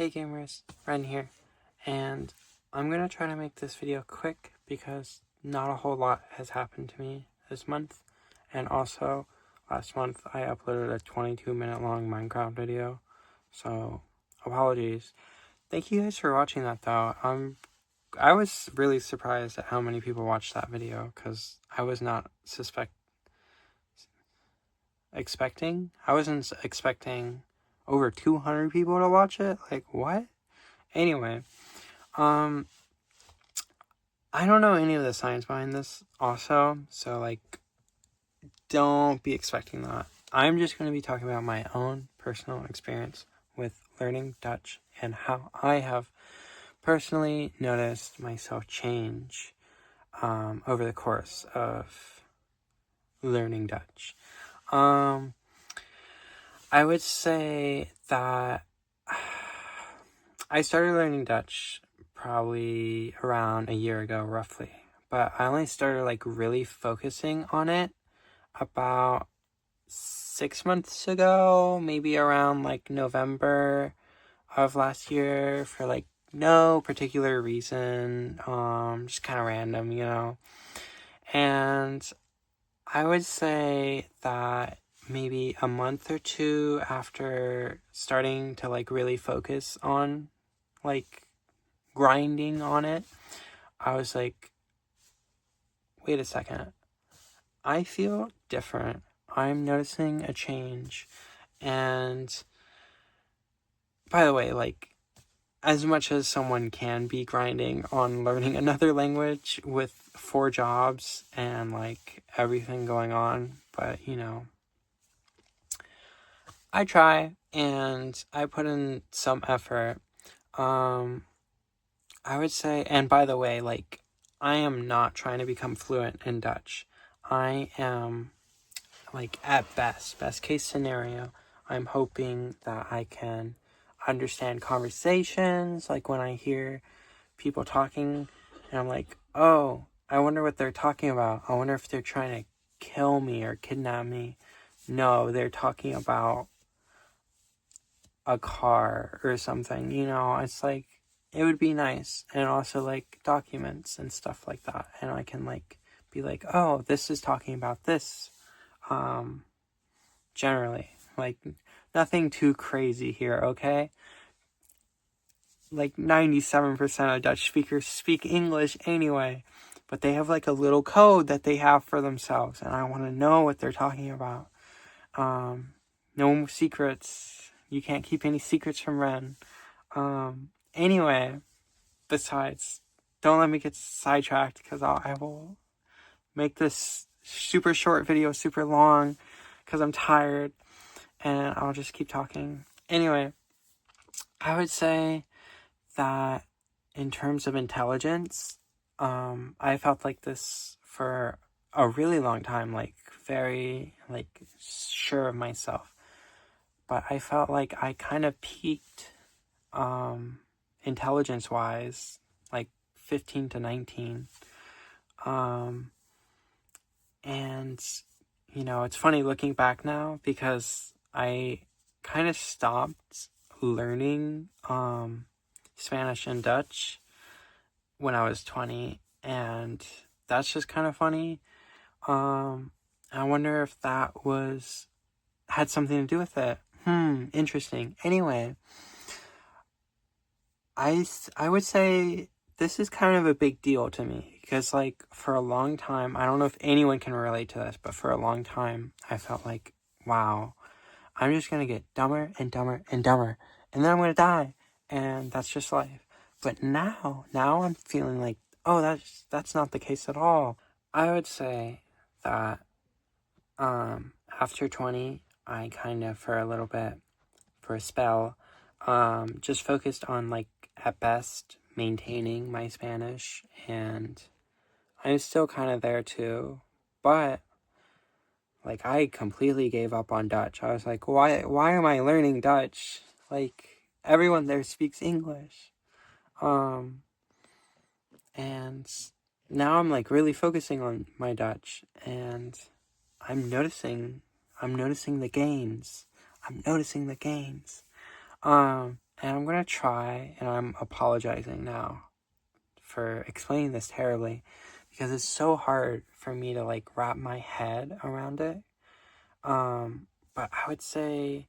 Hey gamers, Ren here, and I'm going to try to make this video quick because not a whole lot has happened to me this month, and also last month I uploaded a 22-minute long Minecraft video, so apologies. Thank you guys for watching that though. I was really surprised at how many people watched that video because I was not expecting. I wasn't expecting over 200 people to watch it. Like, what? Anyway, I don't know any of the science behind this also, so like, don't be expecting that. I'm just going to be talking about my own personal experience with learning Dutch and how I have personally noticed myself change over the course of learning Dutch. I would say that I started learning Dutch probably around a year ago, roughly. But I only started like really focusing on it about 6 months ago, maybe around like November of last year for like no particular reason, just kind of random, you know. And I would say that maybe a month or two after starting to like really focus on like grinding on it, I was like, wait a second, I feel different. I'm noticing a change. And by the way, like, as much as someone can be grinding on learning another language with 4 jobs and like everything going on, but you know, I try and I put in some effort. I would say, and by the way, like, I am not trying to become fluent in Dutch. I am, like, at best case scenario, I'm hoping that I can understand conversations, like when I hear people talking, and I'm like, oh, I wonder what they're talking about. I wonder if they're trying to kill me or kidnap me. No, they're talking about a car or something, you know. It's like, it would be nice. And also like documents and stuff like that, and I can like be like, oh, this is talking about this. Generally, like, nothing too crazy here, okay? Like 97% of Dutch speakers speak English anyway, but they have like a little code that they have for themselves, and I want to know what they're talking about. No secrets. You can't keep any secrets from Ren. Anyway, besides, don't let me get sidetracked because I will make this super short video super long because I'm tired and I'll just keep talking. Anyway, I would say that in terms of intelligence, I felt like this for a really long time, like very like sure of myself. But I felt like I kind of peaked intelligence-wise, like 15 to 19. And, you know, it's funny looking back now because I kind of stopped learning Spanish and Dutch when I was 20, and that's just kind of funny. I wonder if that had something to do with it. Interesting. Anyway, I would say this is kind of a big deal to me because, like, for a long time, I don't know if anyone can relate to this, but for a long time, I felt like, wow, I'm just going to get dumber and dumber and dumber, and then I'm going to die, and that's just life. But now I'm feeling like, oh, that's not the case at all. I would say that after 20, I kind of, for a spell, just focused on, like, at best, maintaining my Spanish, and I'm still kind of there too, but, like, I completely gave up on Dutch. I was like, why am I learning Dutch? Like, everyone there speaks English. And now I'm, like, really focusing on my Dutch, and I'm noticing the gains. And And I'm gonna try, and I'm apologizing now for explaining this terribly, because it's so hard for me to like wrap my head around it. But I would say,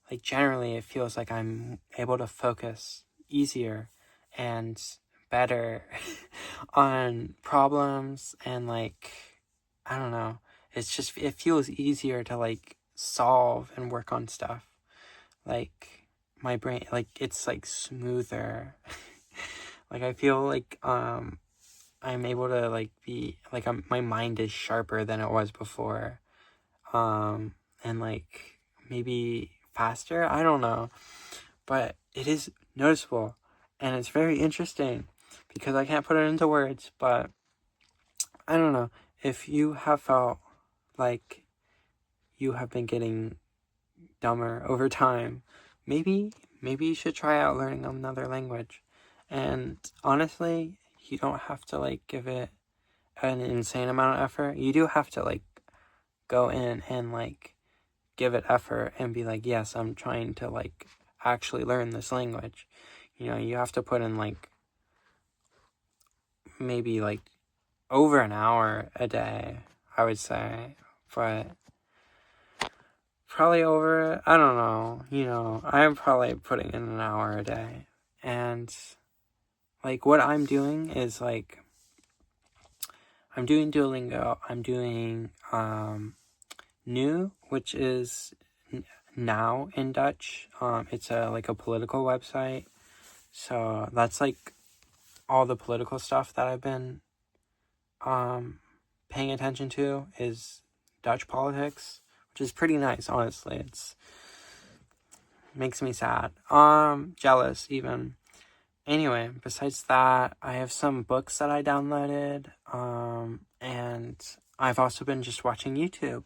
like, generally it feels like I'm able to focus easier and better on problems, and like, I don't know, it feels easier to like solve and work on stuff. Like, my brain, like, it's like smoother. Like, I feel like I'm able to like be like, my mind is sharper than it was before, and like maybe faster, I don't know, but it is noticeable, and it's very interesting because I can't put it into words. But I don't know if you have felt like you have been getting dumber over time. Maybe you should try out learning another language. And honestly, you don't have to like give it an insane amount of effort. You do have to like go in and like give it effort and be like, yes, I'm trying to like actually learn this language. You know, you have to put in like maybe like over an hour a day, I would say. But probably over, I don't know, you know, I'm probably putting in an hour a day. And like what I'm doing is like, I'm doing Duolingo, I'm doing New, which is now in Dutch. It's like a political website. So that's like all the political stuff that I've been paying attention to is Dutch politics, which is pretty nice, honestly. It's makes me sad. Jealous even. Anyway, besides that, I have some books that I downloaded. And I've also been just watching YouTube.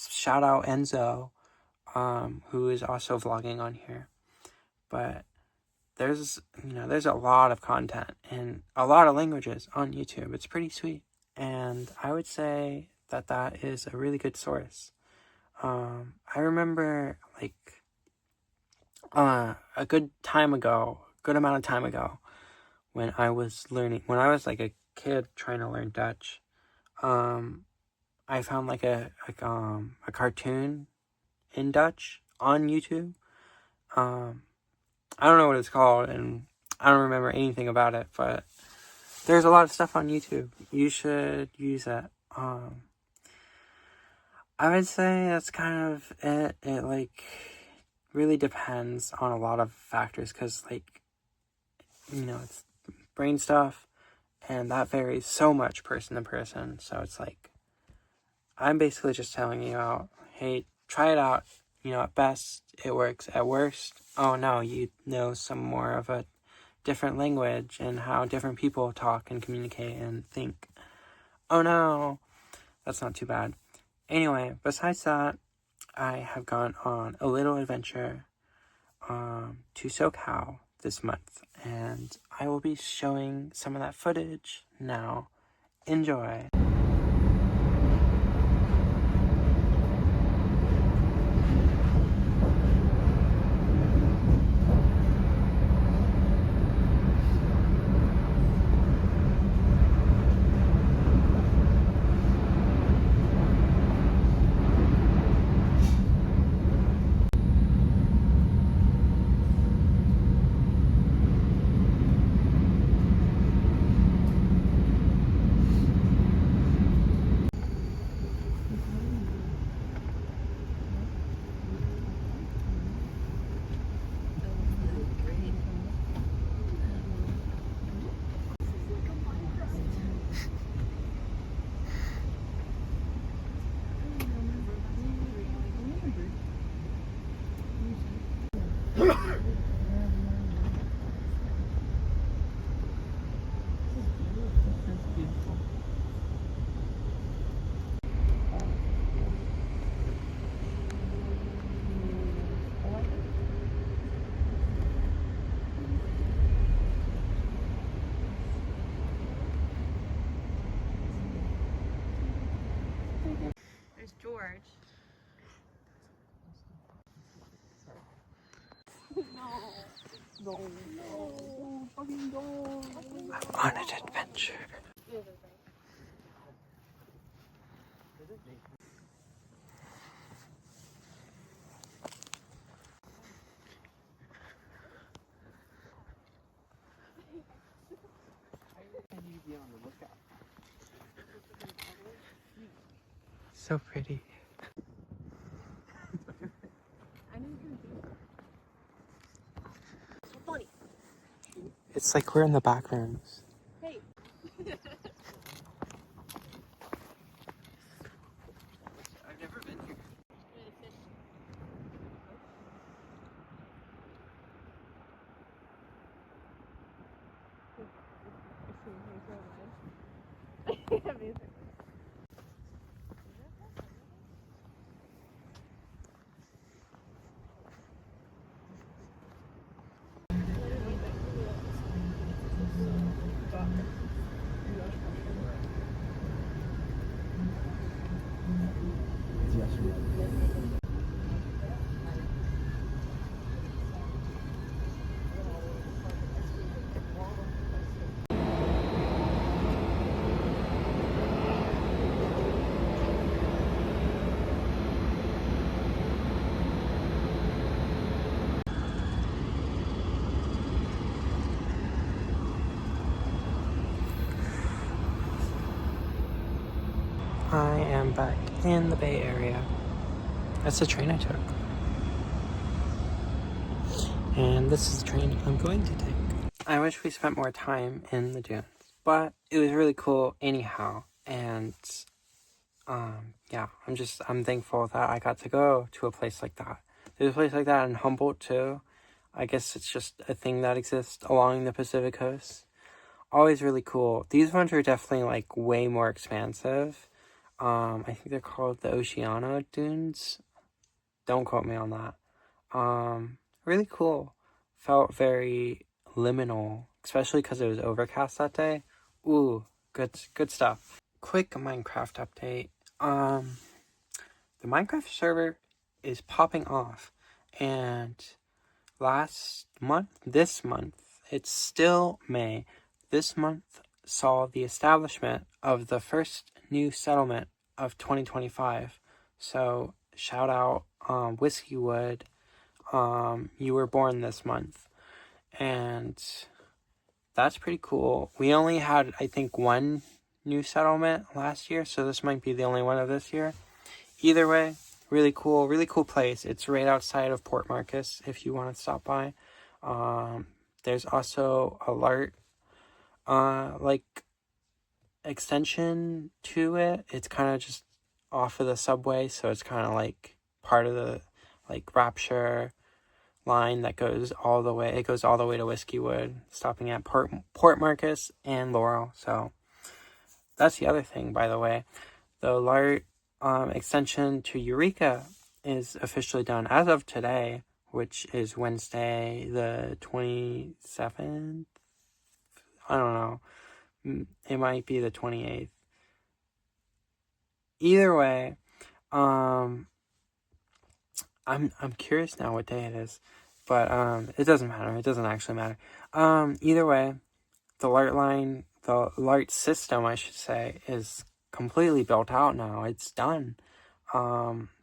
Shout out Enzo, who is also vlogging on here. But there's a lot of content in a lot of languages on YouTube. It's pretty sweet. And I would say that is a really good source. I remember like a good amount of time ago, when I was like a kid trying to learn Dutch, I found like a cartoon in Dutch on YouTube. I don't know what it's called, and I don't remember anything about it, but there's a lot of stuff on YouTube. You should use it. I would say that's kind of it. It like really depends on a lot of factors, because like, you know, it's brain stuff, and that varies so much person to person. So it's like, I'm basically just telling you out, hey, try it out. You know, at best it works. At worst, oh no, you know some more of a different language and how different people talk and communicate and think. Oh no, that's not too bad. Anyway, besides that, I have gone on a little adventure to SoCal this month, and I will be showing some of that footage now. Enjoy. There's George. On an adventure. So pretty. It's like we're in the back rooms. Hey. I've never been here. Amazing. I am back in the Bay Area. That's the train I took. And this is the train I'm going to take. I wish we spent more time in the dunes, but it was really cool anyhow. And yeah, I'm thankful that I got to go to a place like that. There's a place like that in Humboldt too. I guess it's just a thing that exists along the Pacific coast. Always really cool. These ones are definitely like way more expansive. I think they're called the Oceano Dunes. Don't quote me on that. Really cool. Felt very liminal, especially because it was overcast that day. Ooh, good stuff. Quick Minecraft update. The Minecraft server is popping off, and this month, it's still May. This month saw the establishment of the first new settlement of 2025. So shout out Whiskeywood. You were born this month, and that's pretty cool. We only had, I think, one new settlement last year, so this might be the only one of this year. Either way, really cool place. It's right outside of Port Marcus if you want to stop by. There's also a LART like extension to it. It's kind of just off of the subway, so it's kind of like part of the like Rapture line that goes all the way. It goes all the way to Whiskeywood, stopping at Port Marcus and Laurel. So that's the other thing, by the way. The LART extension to Eureka is officially done as of today, which is Wednesday the 27th. I don't know. It might be the 28th. Either way, I'm curious now what day it is, but it doesn't matter. It doesn't actually matter. Either way, the LART system, I should say, is completely built out now. It's done.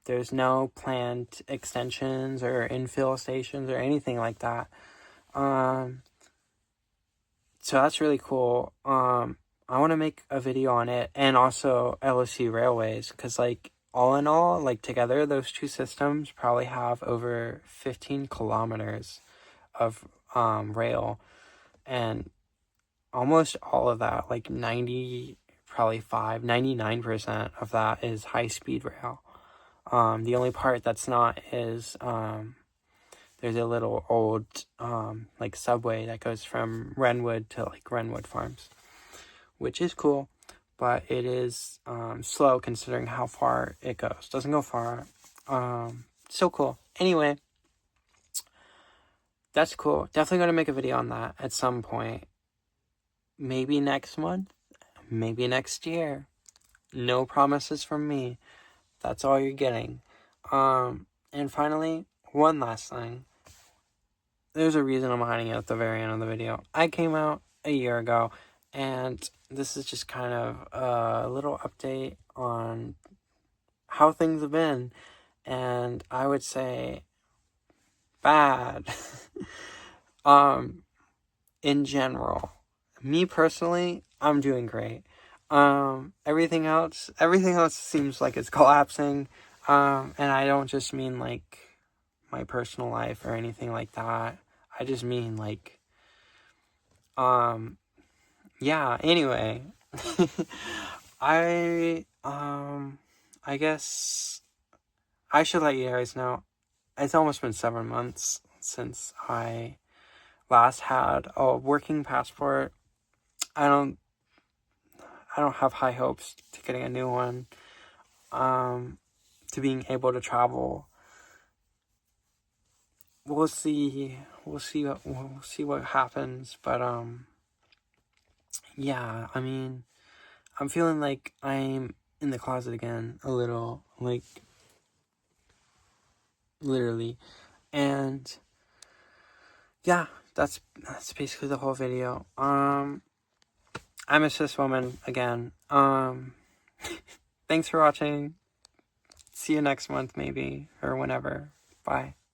There's no planned extensions or infill stations or anything like that. So that's really cool. I want to make a video on it, and also LOC Railways, because like all in all, like together, those two systems probably have over 15 kilometers of rail, and almost all of that, like 99% of that is high-speed rail. The only part that's not is there's a little old like subway that goes from Renwood to like Renwood Farms, which is cool, but it is slow considering how far it goes. Doesn't go far. So cool. Anyway, that's cool. Definitely going to make a video on that at some point. Maybe next month. Maybe next year. No promises from me. That's all you're getting. And finally, one last thing. there's a reason I'm hiding it at the very end of the video. I came out a year ago, and this is just kind of a little update on how things have been, and I would say bad. In general, me personally, I'm doing great. Everything else seems like it's collapsing. And I don't just mean like my personal life or anything like that. I just mean like, yeah, anyway. I guess I should let you guys know. It's almost been 7 months since I last had a working passport. I don't have high hopes to getting a new one. To being able to travel. We'll see what happens, but yeah, I mean, I'm feeling like I'm in the closet again a little, like literally. And yeah, that's basically the whole video. I'm a cis woman again. Thanks for watching. See you next month maybe, or whenever. Bye.